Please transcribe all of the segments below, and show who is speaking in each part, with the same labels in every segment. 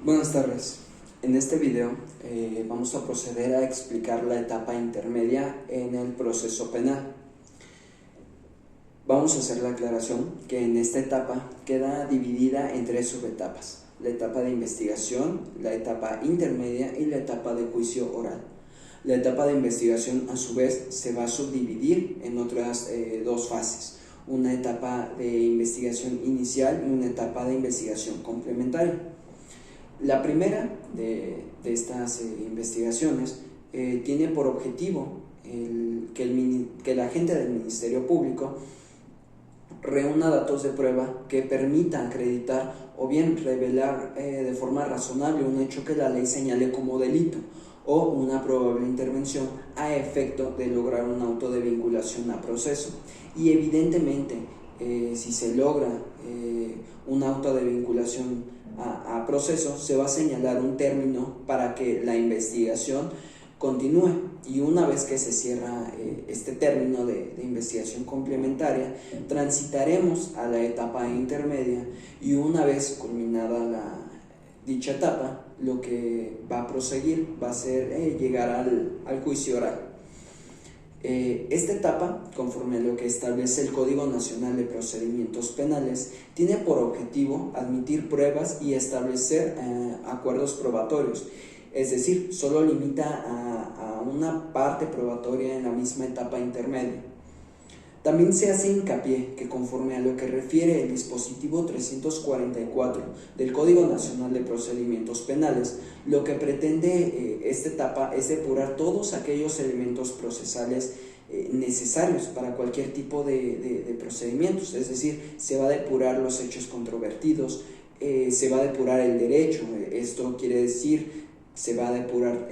Speaker 1: Buenas tardes. En este video vamos a proceder a explicar la etapa intermedia en el proceso penal. Vamos a hacer la aclaración que en esta etapa queda dividida en tres subetapas: la etapa de investigación, la etapa intermedia y la etapa de juicio oral. La etapa de investigación, a su vez, se va a subdividir en otras dos fases: una etapa de investigación inicial y una etapa de investigación complementaria. La primera de estas investigaciones tiene por objetivo que el agente del Ministerio Público reúna datos de prueba que permitan acreditar o bien revelar de forma razonable un hecho que la ley señale como delito o una probable intervención a efecto de lograr un auto de vinculación a proceso. Y evidentemente, si se logra un auto de vinculación a proceso, se va a señalar un término para que la investigación continúe, y una vez que se cierra este término de investigación complementaria, transitaremos a la etapa intermedia, y una vez culminada dicha etapa, lo que va a proseguir va a ser llegar al juicio oral. Esta etapa, conforme a lo que establece el Código Nacional de Procedimientos Penales, tiene por objetivo admitir pruebas y establecer acuerdos probatorios, es decir, solo limita a una parte probatoria en la misma etapa intermedia. También se hace hincapié que, conforme a lo que refiere el dispositivo 344 del Código Nacional de Procedimientos Penales, lo que pretende esta etapa es depurar todos aquellos elementos procesales necesarios para cualquier tipo de procedimientos, es decir, se va a depurar los hechos controvertidos, se va a depurar el derecho. Esto quiere decir, se va a depurar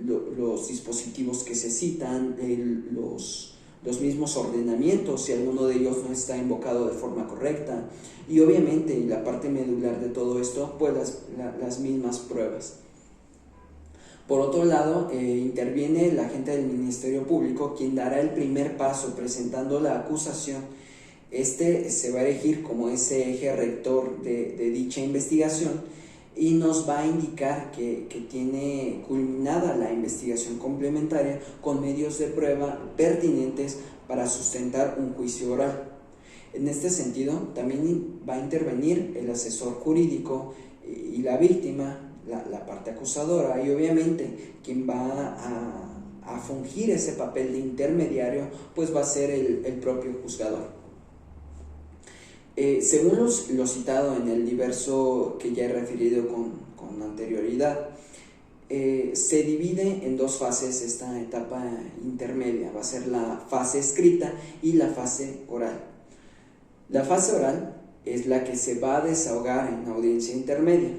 Speaker 1: los dispositivos que se citan, los mismos ordenamientos, si alguno de ellos no está invocado de forma correcta, y obviamente la parte medular de todo esto, pues las mismas pruebas. Por otro lado, interviene el agente del Ministerio Público, quien dará el primer paso presentando la acusación. Este se va a erigir como ese eje rector de dicha investigación, y nos va a indicar que tiene culminada la investigación complementaria con medios de prueba pertinentes para sustentar un juicio oral. En este sentido, también va a intervenir el asesor jurídico y la víctima, la parte acusadora, y obviamente quien va a fungir ese papel de intermediario, pues va a ser el propio juzgador. Según lo citado en el diverso que ya he referido con anterioridad, se divide en dos fases esta etapa intermedia. Va a ser la fase escrita y la fase oral. La fase oral es la que se va a desahogar en la audiencia intermedia.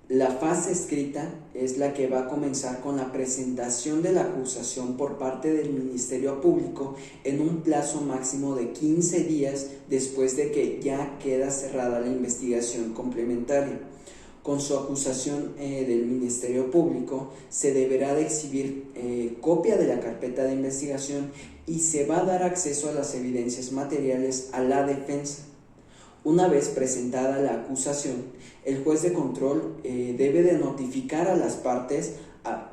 Speaker 1: La fase escrita es la que va a comenzar con la presentación de la acusación por parte del Ministerio Público en un plazo máximo de 15 días después de que ya queda cerrada la investigación complementaria. Con su acusación del Ministerio Público se deberá de exhibir copia de la carpeta de investigación, y se va a dar acceso a las evidencias materiales a la defensa. Una vez presentada la acusación, el juez de control debe de notificar a las partes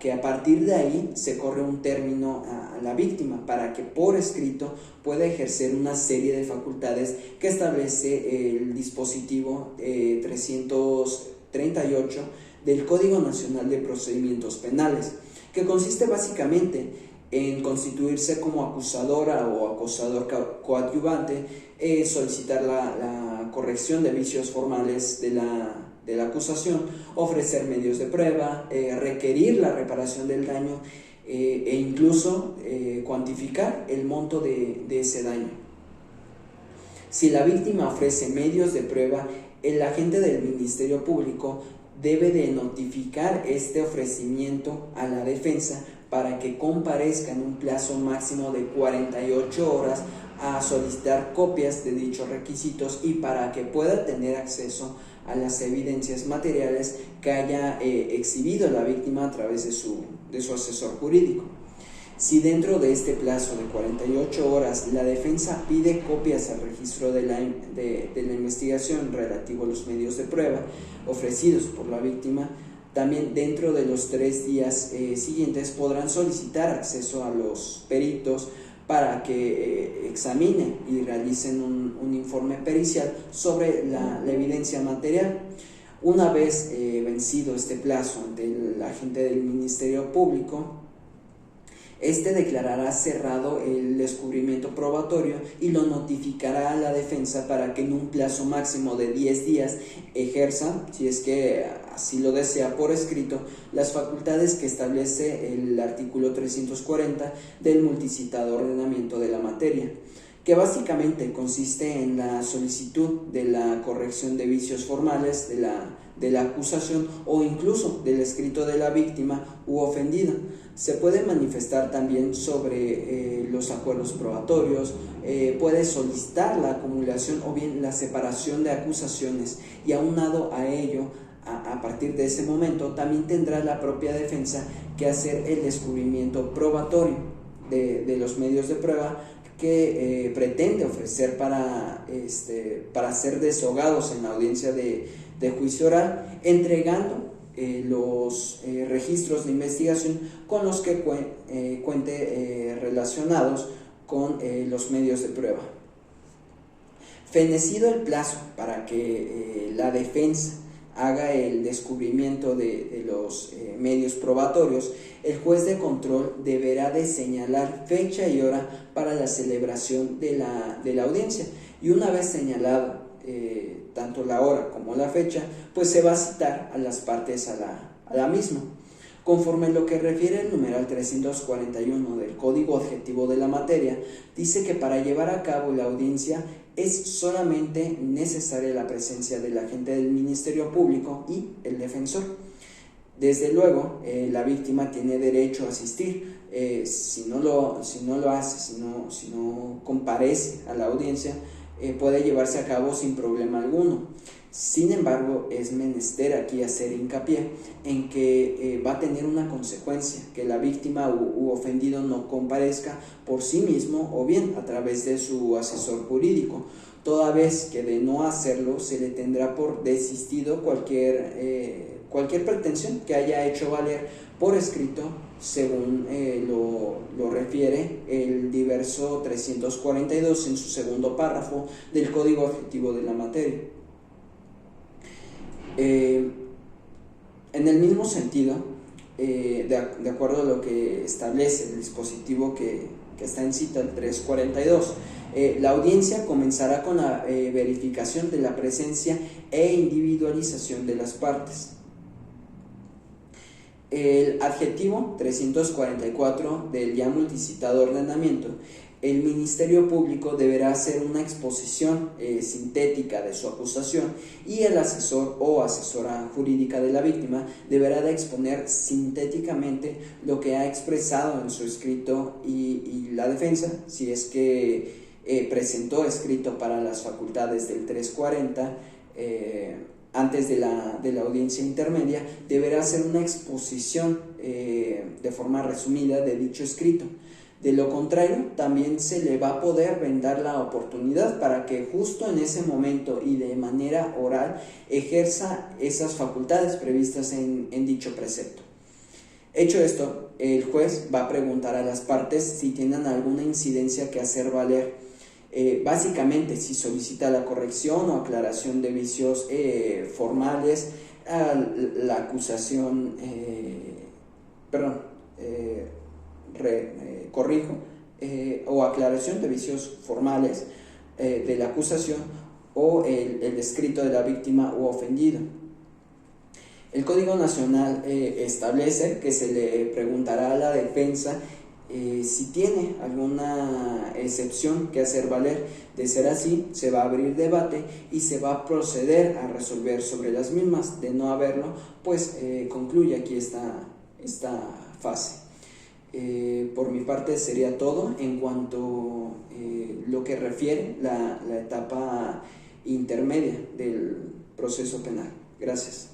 Speaker 1: que a partir de ahí se corre un término a la víctima para que por escrito pueda ejercer una serie de facultades que establece el dispositivo 338 del Código Nacional de Procedimientos Penales, que consiste básicamente en constituirse como acusadora o acusador coadyuvante, solicitar la corrección de vicios formales de la acusación, ofrecer medios de prueba, requerir la reparación del daño e incluso cuantificar el monto de ese daño. Si la víctima ofrece medios de prueba, el agente del Ministerio Público debe de notificar este ofrecimiento a la defensa para que comparezca en un plazo máximo de 48 horas a solicitar copias de dichos requisitos, y para que pueda tener acceso a las evidencias materiales que haya exhibido la víctima a través de su asesor jurídico. Si dentro de este plazo de 48 horas la defensa pide copias al registro de la investigación relativo a los medios de prueba ofrecidos por la víctima, también dentro de los 3 días siguientes podrán solicitar acceso a los peritos para que examinen y realicen un informe pericial sobre la evidencia material. Una vez vencido este plazo ante el agente del Ministerio Público, este declarará cerrado el descubrimiento probatorio y lo notificará a la defensa para que en un plazo máximo de 10 días ejerza, si es que así lo desea por escrito, las facultades que establece el artículo 340 del multicitado ordenamiento de la materia, que básicamente consiste en la solicitud de la corrección de vicios formales de la acusación o incluso del escrito de la víctima u ofendida. Se puede manifestar también sobre los acuerdos probatorios, puede solicitar la acumulación o bien la separación de acusaciones, y aunado a ello, a partir de ese momento, también tendrá la propia defensa que hacer el descubrimiento probatorio de los medios de prueba que pretende ofrecer para ser deshogados en la audiencia de juicio oral, entregando los registros de investigación con los que cuente relacionados con los medios de prueba. Fenecido el plazo para que la defensa haga el descubrimiento de los medios probatorios, el juez de control deberá de señalar fecha y hora para la celebración de la audiencia, y una vez señalado tanto la hora como la fecha, pues se va a citar a las partes a la misma. Conforme lo que refiere el numeral 341 del Código Objetivo de la Materia, dice que para llevar a cabo la audiencia es solamente necesaria la presencia del agente del Ministerio Público y el defensor. Desde luego, la víctima tiene derecho a asistir. Si no lo hace, si no comparece a la audiencia, puede llevarse a cabo sin problema alguno. Sin embargo, es menester aquí hacer hincapié en que va a tener una consecuencia, que la víctima u ofendido no comparezca por sí mismo o bien a través de su asesor jurídico, toda vez que de no hacerlo se le tendrá por desistido cualquier pretensión que haya hecho valer por escrito, según lo refiere el diverso 342 en su segundo párrafo del Código Objetivo de la Materia. En el mismo sentido, de acuerdo a lo que establece el dispositivo que está en cita, el 342, la audiencia comenzará con la verificación de la presencia e individualización de las partes. El adjetivo 344 del ya multicitado ordenamiento: el Ministerio Público deberá hacer una exposición sintética de su acusación, y el asesor o asesora jurídica de la víctima deberá de exponer sintéticamente lo que ha expresado en su escrito, y la defensa, si es que presentó escrito para las facultades del 340, antes de la audiencia intermedia, deberá hacer una exposición de forma resumida de dicho escrito. De lo contrario, también se le va a poder brindar la oportunidad para que justo en ese momento y de manera oral ejerza esas facultades previstas en dicho precepto. Hecho esto, el juez va a preguntar a las partes si tienen alguna incidencia que hacer valer. Básicamente, si solicita la corrección o aclaración de vicios formales, la acusación, o aclaración de vicios formales de la acusación o el escrito de la víctima u ofendido. El Código Nacional establece que se le preguntará a la defensa si tiene alguna excepción que hacer valer. De ser así, se va a abrir debate y se va a proceder a resolver sobre las mismas. De no haberlo, pues concluye aquí esta fase. Por mi parte sería todo en cuanto lo que refiere la etapa intermedia del proceso penal. Gracias.